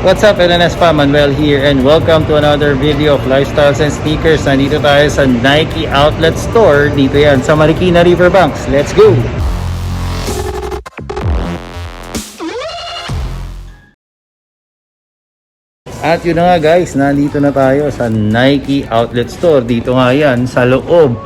What's up, LNS pa? Manuel here and welcome to another video of lifestyles and sneakers. Nandito tayo sa Nike outlet store. Dito yan sa Marikina, Riverbanks. Let's go! At yun na nga guys, nandito na tayo sa Nike outlet store. Dito nga yan sa loob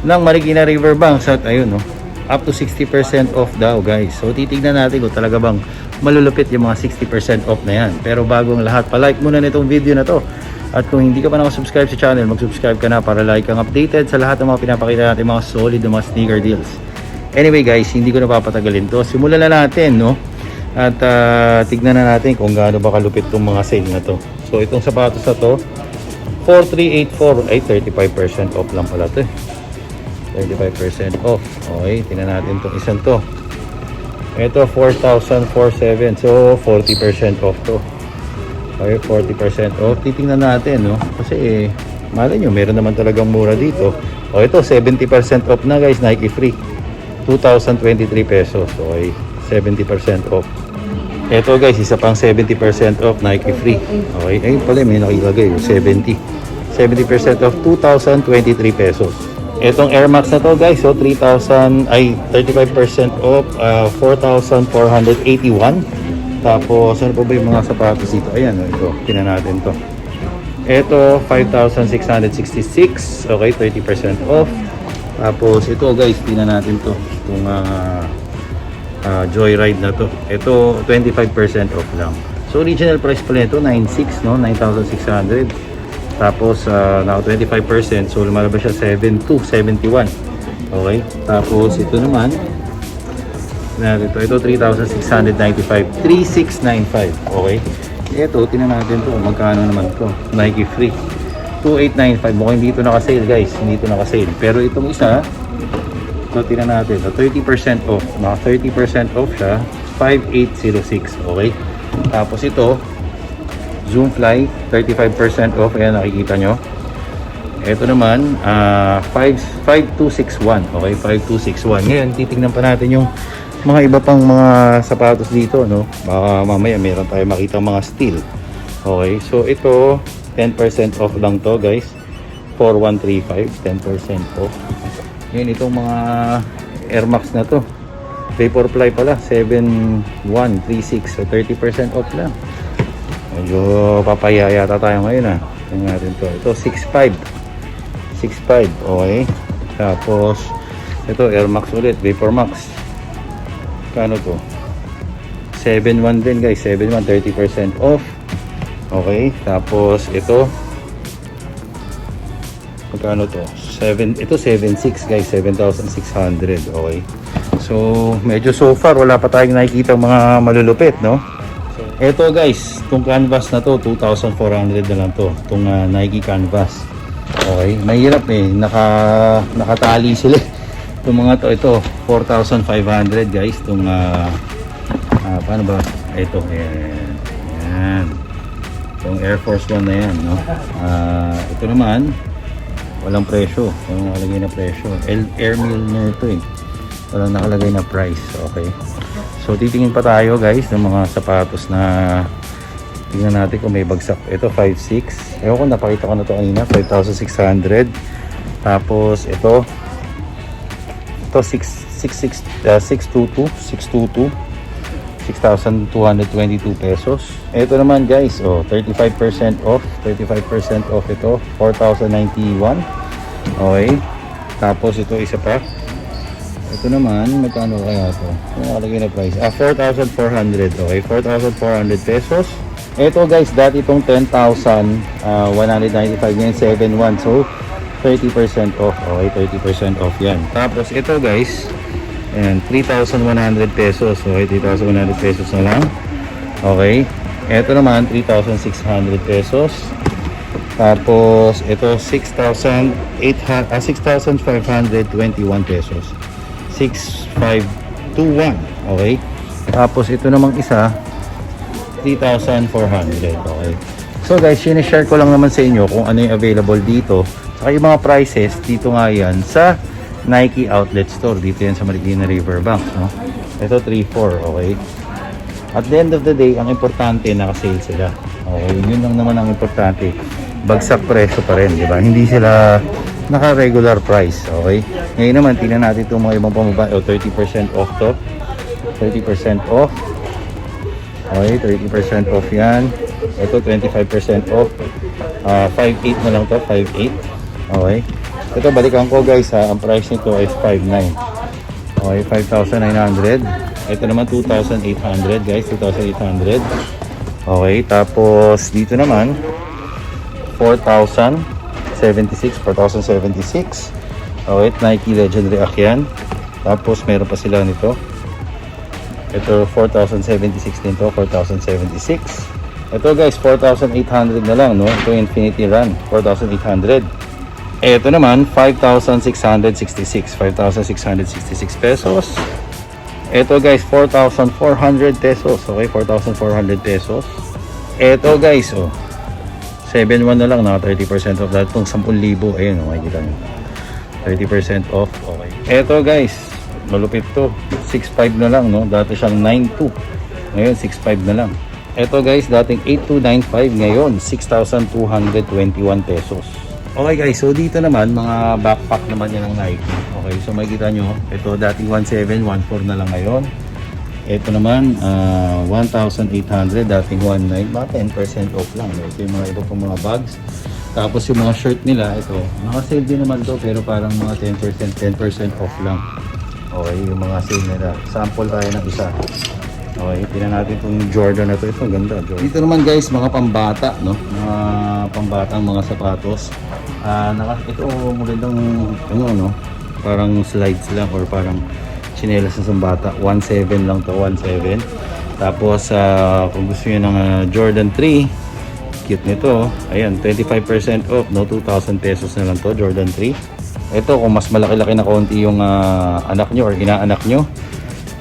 ng Marikina, Riverbanks. At ayun, no, up to 60% off daw guys. So titignan natin kung talaga bang malulupit yung mga 60% off na yan. Pero bagong lahat, palike muna nitong video na to. At kung hindi ka pa nakasubscribe sa channel, mag-subscribe ka na para like kang updated sa lahat ng mga pinapakita natin, mga solid na mga sneaker deals. Anyway guys, hindi ko na papatagalin to. Simulan na natin, no? At tignan na natin kung gaano ba kalupit itong mga sale na to. So itong sapatos na to, 4384 ay 35% off lang pala to. 35% off. Okay, tingnan natin itong isang to. Ito 4,407. So 40% off to. Okay, 40% off. Titingnan natin, no? Kasi malay nyo, meron naman talagang mura dito. O ito 70% off na guys, Nike free. 2,023 pesos. Okay, 70% off. Ito guys, isa pang 70% off, Nike free. Okay, ayun pala may nakilagay 70% off, 2,023 pesos. Etong Air Max na to guys, so 3,000 ay 35% off, 4,481. Tapos ano pa ba yung mga sapatos dito? Ayan, ito, tingnan natin to. Ito 5,666. Okay, 30% off. Tapos ito guys, tingnan natin to. Itong Joyride na to. Ito 25% off lang. So original price pala nito 9,600, no? 9,600. Tapos now 25%, so lumalabas siya 7,271. Okay? Tapos ito naman ito 3,695, 3,695. Okay? Ito tingnan natin to, magkano naman to. Nike free 2,895. Mukhang hindi ito naka-sale guys, hindi ito naka-sale. Pero itong isa, ito tingnan natin, so 30% off. Naka 30% off siya, 5,806. Okay? Tapos ito Zoomfly, 35% off. Ayan, nakikita nyo. Ito naman, 5,261. Okay, 5,261. Ngayon, titignan pa natin yung mga iba pang mga sapatos dito, no? Baka mamaya meron tayo makita mga steel. Okay, so ito, 10% off lang to guys. 4,135, 10% off. Ngayon, itong mga Air Max na to. Vaporfly pala, 7,136. So, 30% off lang. Medyo papaya yata tayo ngayon tingnan natin to. Ito 6.5, okay. Tapos ito Air Max ulit, Vapor Max. Kano to? 7.1 din guys, 7.1, 30% off. Okay, tapos ito magkano to? Ito 7.6 guys, 7,600. Okay. So medyo so far wala pa tayong nakikita mga malulupit, no? Ito guys, itong canvas na to, 2,400 na lang to. Itong Nike canvas. Okay, mahirap nakatali sila. Itong mga to, ito, 4,500 guys. Itong, paano ba? Ito, ayan. Itong Air Force One na yan, no? Ito naman, walang presyo. Walang nakalagay na presyo. Air Mill na ito walang nakalagay na price. Okay. So titingin pa tayo guys ng mga sapatos na tingnan natin kung may bagsak. Ito 5,600. Ewan ko, napakita ko na ito kanina, 5,600. Tapos ito 622, 6,222 pesos. Ito naman guys, 35% off. 35% off ito, 4,091. Okay. Tapos ito isa pa. Ito naman, magkano kaya ito? Nakalagay na price. 4,400. Okay, 4,400 pesos. Ito guys, dati itong 10,195 ngayon 7,1. So, 30% off. Okay, 30% off yan. Tapos ito guys, ayan, 3,100 pesos. Okay, 3,100 pesos na lang. Okay. Ito naman, 3,600 pesos. Tapos, ito 6,521 pesos. 6,521. Okay. Tapos ito namang isa 3,400. Okay. So guys, sinishare ko lang naman sa inyo kung ano yung available dito. Saka yung mga prices dito nga yan sa Nike outlet store. Dito yan sa Marikina Riverbanks, no? Ito 3,400. Okay. At the end of the day, ang importante, naka-sale sila. Okay, yun lang naman ang importante. Bagsak presyo pa rin, di ba? Hindi sila naka-regular price, okay? Ngayon naman, tingnan natin itong mga ibang pambabae. 30% off to. 30% off. Okay, 30% off yan. Ito, 25% off. 5.8 na lang to, 5.8. Okay. Ito, balikan ko guys ha. Ang price nito ay 5.9. Okay, 5,900. Ito naman, 2,800 guys. 2,800. Okay, tapos dito naman, 4,076. 4,076. Okay, Nike Legendary Ackyan. Tapos, meron pa sila nito. Ito 4,076 din to, 4,076. Ito guys, 4,800 na lang, no? Ito Infinity Run, 4,800. Ito naman, 5,666. 5,666 pesos. Ito guys, 4,400 pesos. Okay, 4,400 pesos. Ito guys, oh, 7,1 na lang, naka 30% off. Dahil itong 10,000, ayun, oh, makikita nyo. 30% off, okay. Ito guys, malupit to, 6.5 na lang, no? Dati siyang 9.2, ngayon 6.5 na lang. Ito guys, dating 8,295, ngayon 6,221 pesos. Okay guys, so dito naman mga backpack naman yan ng Nike. Okay, so makikita nyo, ito dating 1,700, 1,400 na lang ngayon. Ito naman 1,800, dating 1,900, mga 10% off lang, no? Ito yung mga iba pang mga bags. Tapos yung mga shirt nila, ito naka-sale din naman to, pero parang mga 10% off lang. Okay, yung mga sale nila. Sample tayo ng isa. Okay, tingnan natin itong Jordan na ito. Ito, ang ganda. Jordan. Dito naman guys, mga pambata, no? Mga pambatang mga sapatos. Ito, magandang, ano, no? Parang slides lang or parang chinelas na sambata. 1,700 lang to, 1,700. Tapos, kung gusto nyo ng Jordan 3, cute nito. Ayan, 25% off, no? 2,000 pesos na lang to, Jordan 3. Ito, kung mas malaki-laki na konti yung anak nyo or inaanak nyo,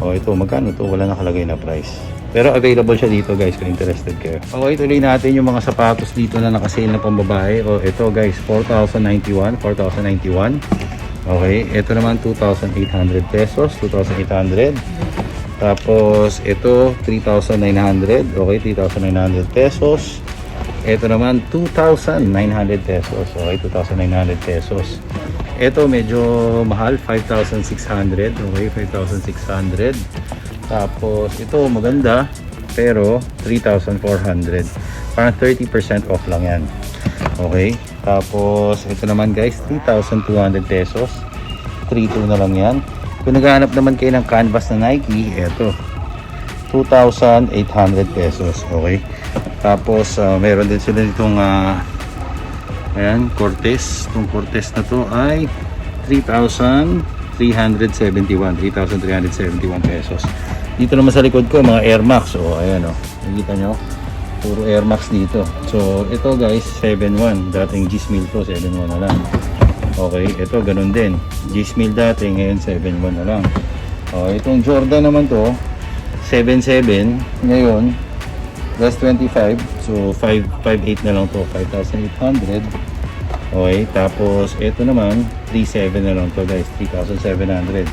o ito, magkano to? Wala nakalagay na price. Pero available siya dito guys kung interested kayo. Okay, tuloy natin yung mga sapatos dito na nakasale na pambabae. O ito guys, 4,091. 4,091. Okay, ito naman 2,800 pesos. 2,800. Tapos ito, 3,900. Okay, 3,900 pesos. Ito naman 2,900 pesos. Okay, 2,900 pesos. Ito medyo mahal, 5,600. Okay, 5,600. Tapos ito maganda, pero 3,400. Parang 30% off lang yan. Okay. Tapos ito naman guys, 3,200 pesos. 3,200 na lang yan. Kung naghahanap naman kayo ng canvas na Nike, ito 2,800 pesos. Okay. Tapos meron din sila ditong ayan, Cortez. Itong Cortez na to ay 3,371. 3,371 pesos. Dito naman sa likod ko, mga Air Max. O, ayan o. Nakikita nyo? Puro Air Max dito. So, ito guys, 7,1. Dating G-Smil to, 7,1 na lang. Okay, ito ganun din. G-Smil dati, ngayon 7,1 na lang. Okay, itong Jordan naman to, 7,7. Ngayon, plus 25, so 5,800 na lang to, 5,800. Okay, tapos ito naman 3,700 na lang to guys, 3,700.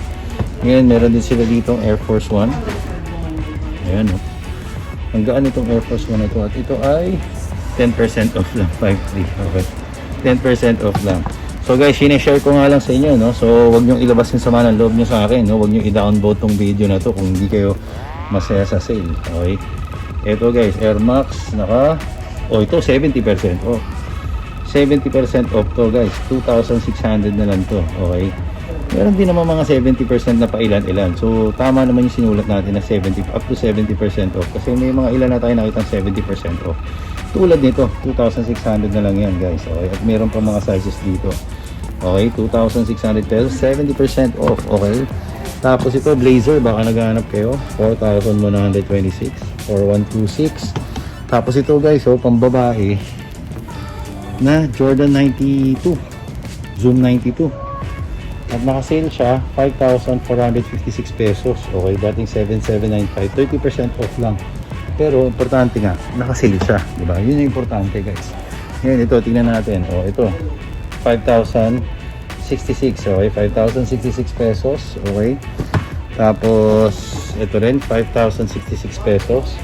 Ngayon meron din sila dito Air Force 1. Ayan o, ang gaan itong Air Force 1 na to. At ito ay 10% off lang, 5,300. Okay, 10% off lang. So guys, sineshare ko nga lang sa inyo, no? So wag nyo ilabas yung sama ng loob nyo sa akin, no? Wag nyo i-downvote tong video na to kung hindi kayo masaya sa sale. Okay, ito guys, Air Max, Naka, ito 70% off. 70% off to guys, 2,600 na lang to. Okay, meron din naman mga 70% na pa ilan-ilan. So tama naman yung sinulat natin na 70 up to 70% off, kasi may mga ilan na tayo nakitang 70% off. Tulad nito, 2,600 na lang yan guys. Okay, at meron pa mga sizes dito. Okay, 2,600 pesos, 70% off. Okay, tapos ito blazer, baka naghahanap kayo, 4,126 or 126. Tapos ito guys, oh, pambabae na Jordan 92, Zoom 92. At naka-sale siya, 5,456 pesos. Okay, dating 7,795, 30% off lang. Pero importante nga, naka-sale siya, di ba? Yun yung importante guys. Ngayon ito, tingnan natin. Oh, ito 5,066. Okay, 5,066 pesos. Okay. Tapos ito rin 5,066 pesos.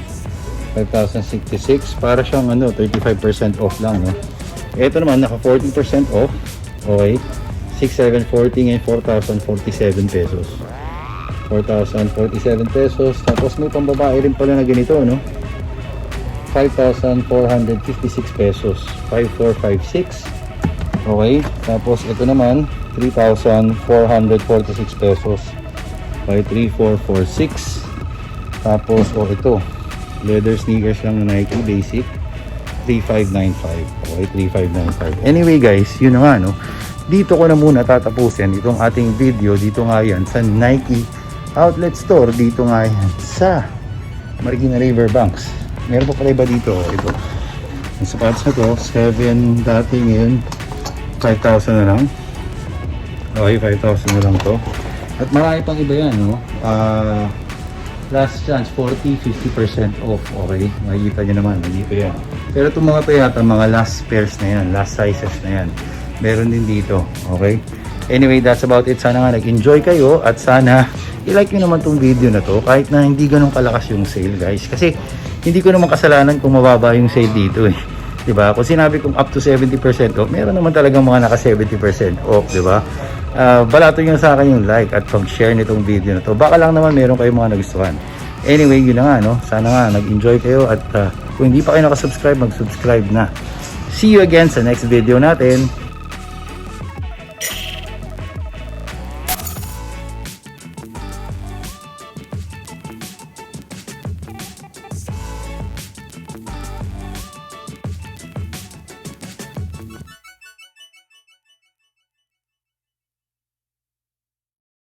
5,066 para siyang 35% off lang, no. Ito naman naka 40% off. Okay. 6,740 and 4,047 pesos. 4,047 pesos. Tapos may pambabae rin pala na ganito, no. 5,456 pesos. 5,456. Okay. Tapos ito naman 3,446 pesos. By 3,446. Tapos ito leather sneakers lang na Nike basic 3,595. Okay, 3,595. Anyway guys, yun na nga, no. Dito ko na muna tatapusin itong ating video. Dito nga yan sa Nike Outlet Store. Dito nga yan sa Marikina Riverbanks. Meron pa pala iba dito. Ito yung sapatos na to 7 dati, ngayon 5,000 na lang. Okay, 5,000 na lang to. At marami pang iba yan, no. Last chance 40-50% off. Okay, makikita nyo naman dito yan. Pero itong mga to yata mga last pairs na yan, last sizes na yan, meron din dito. Okay, anyway, that's about it. Sana nga nag-enjoy kayo at sana i-like nyo naman tong video na to kahit na hindi ganun kalakas yung sale, guys, kasi hindi ko naman kasalanan kung mababa yung sale dito, eh. Diba? Kung sinabi kong up to 70% off, meron naman talagang mga naka 70% off, diba? Balato nyo sa akin yung like at pag-share nitong video na to. Baka lang naman meron kayong mga nagustuhan. Anyway, yun na nga, no? Sana nga nag-enjoy kayo at kung hindi pa kayo nakasubscribe, mag-subscribe na. See you again sa next video natin.